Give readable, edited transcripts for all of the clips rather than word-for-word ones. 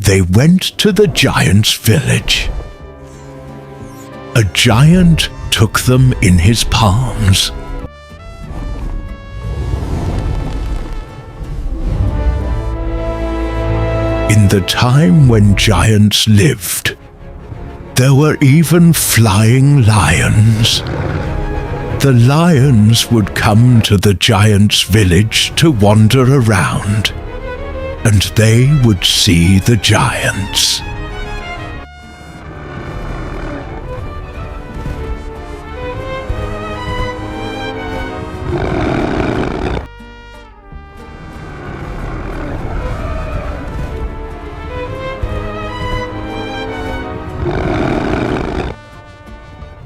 they went to the giant's village. A giant took them in his palms. In the time when giants lived, there were even flying lions. The lions would come to the giant's village to wander around, and they would see the giants.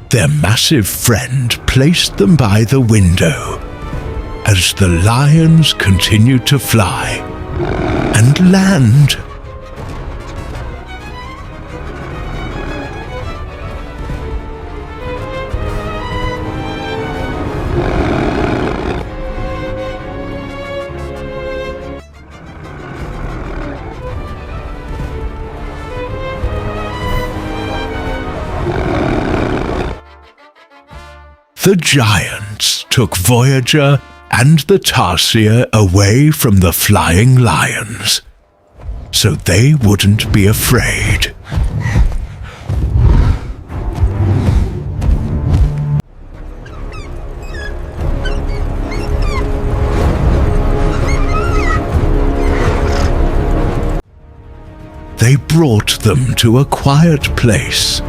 Their massive friend placed them by the window as the lions continued to fly and land. The giants took Voyager and the Tarsier away from the flying lions, so they wouldn't be afraid. They brought them to a quiet place.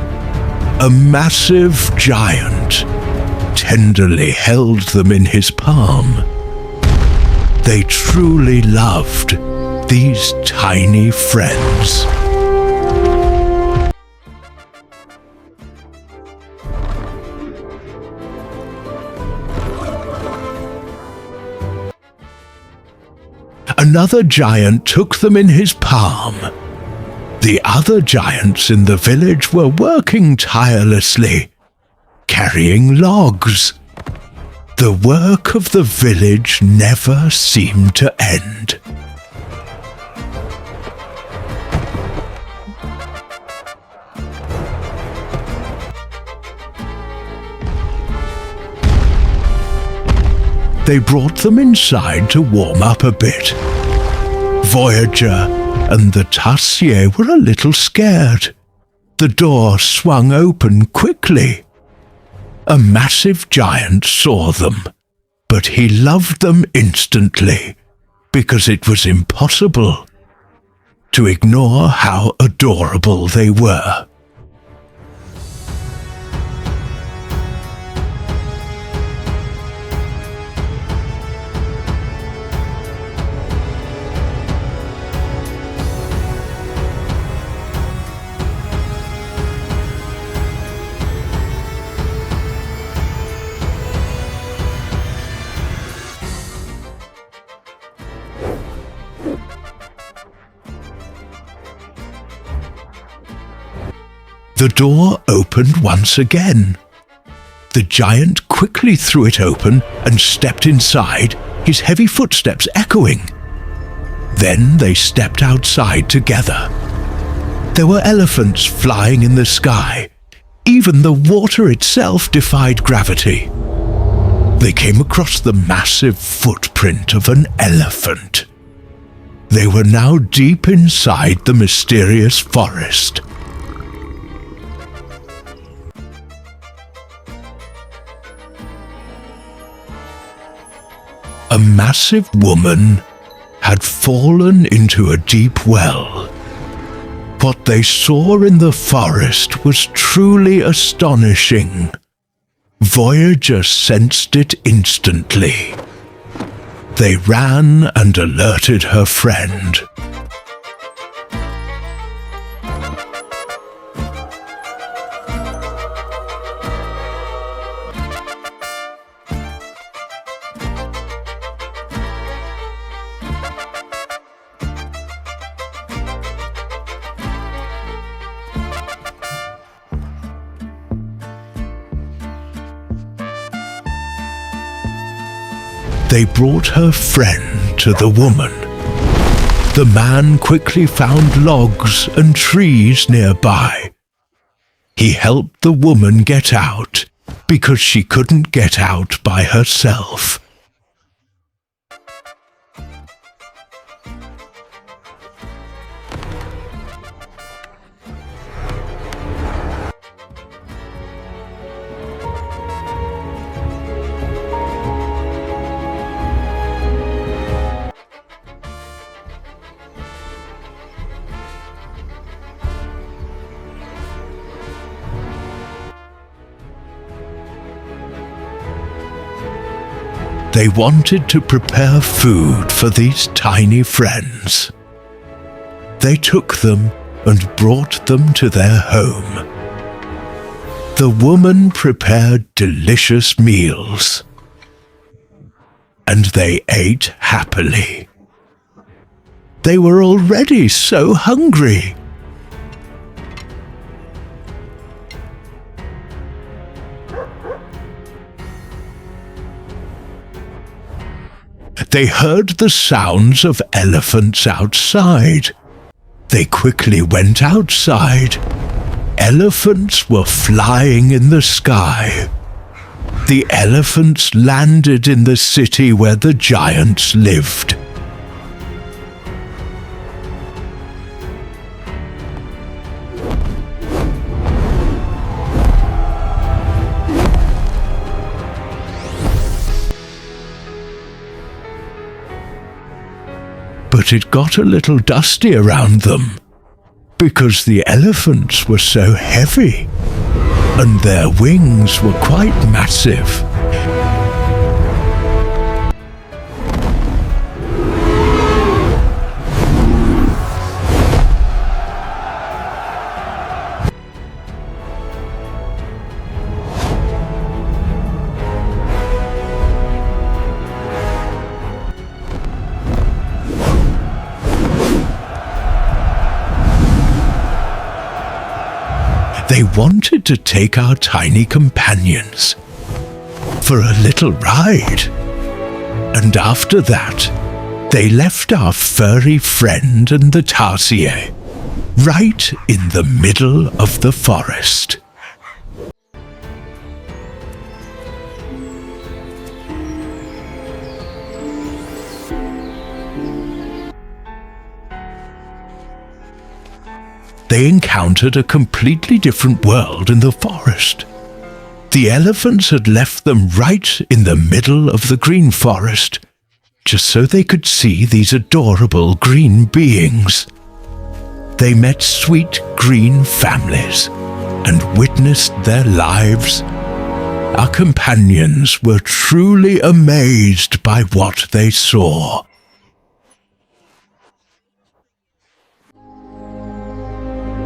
A massive giant tenderly held them in his palm. They truly loved these tiny friends. Another giant took them in his palm. The other giants in the village were working tirelessly, carrying logs. The work of the village never seemed to end. They brought them inside to warm up a bit. Voyager and the Tarsier were a little scared. The door swung open quickly. A massive giant saw them, but he loved them instantly because it was impossible to ignore how adorable they were. The door opened once again. The giant quickly threw it open and stepped inside, his heavy footsteps echoing. Then they stepped outside together. There were elephants flying in the sky. Even the water itself defied gravity. They came across the massive footprint of an elephant. They were now deep inside the mysterious forest. A massive woman had fallen into a deep well. What they saw in the forest was truly astonishing. Voyager sensed it instantly. They ran and alerted her friend. They brought her friend to the woman. The man quickly found logs and trees nearby. He helped the woman get out because she couldn't get out by herself. They wanted to prepare food for these tiny friends. They took them and brought them to their home. The woman prepared delicious meals, and they ate happily. They were already so hungry. They heard the sounds of elephants outside. They quickly went outside. Elephants were flying in the sky. The elephants landed in the city where the giants lived. But it got a little dusty around them, because the elephants were so heavy, and their wings were quite massive. They wanted to take our tiny companions for a little ride. And after that, they left our furry friend and the Tarsier right in the middle of the forest. They encountered a completely different world in the forest. The elephants had left them right in the middle of the green forest, just so they could see these adorable green beings. They met sweet green families and witnessed their lives. Our companions were truly amazed by what they saw.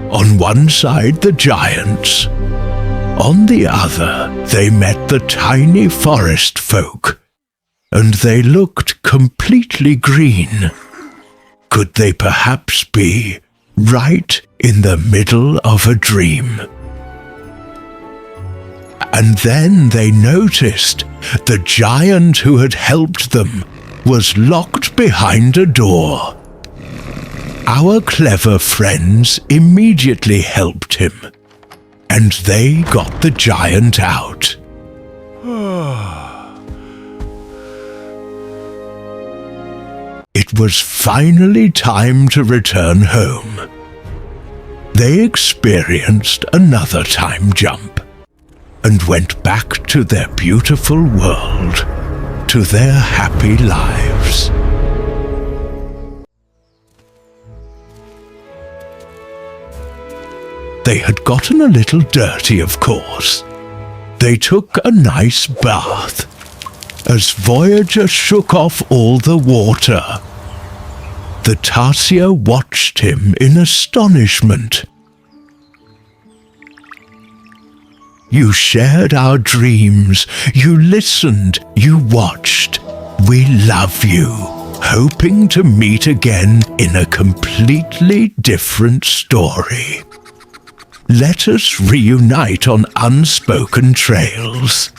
On one side, the giants. On the other, they met the tiny forest folk, and they looked completely green. Could they perhaps be right in the middle of a dream? And then they noticed the giant who had helped them was locked behind a door. Our clever friends immediately helped him, and they got the giant out. It was finally time to return home. They experienced another time jump and went back to their beautiful world, to their happy lives. They had gotten a little dirty, of course. They took a nice bath. As Voyager shook off all the water, the Tarsier watched him in astonishment. You shared our dreams, you listened, you watched. We love you, hoping to meet again in a completely different story. Let us reunite on Unspoken Trails.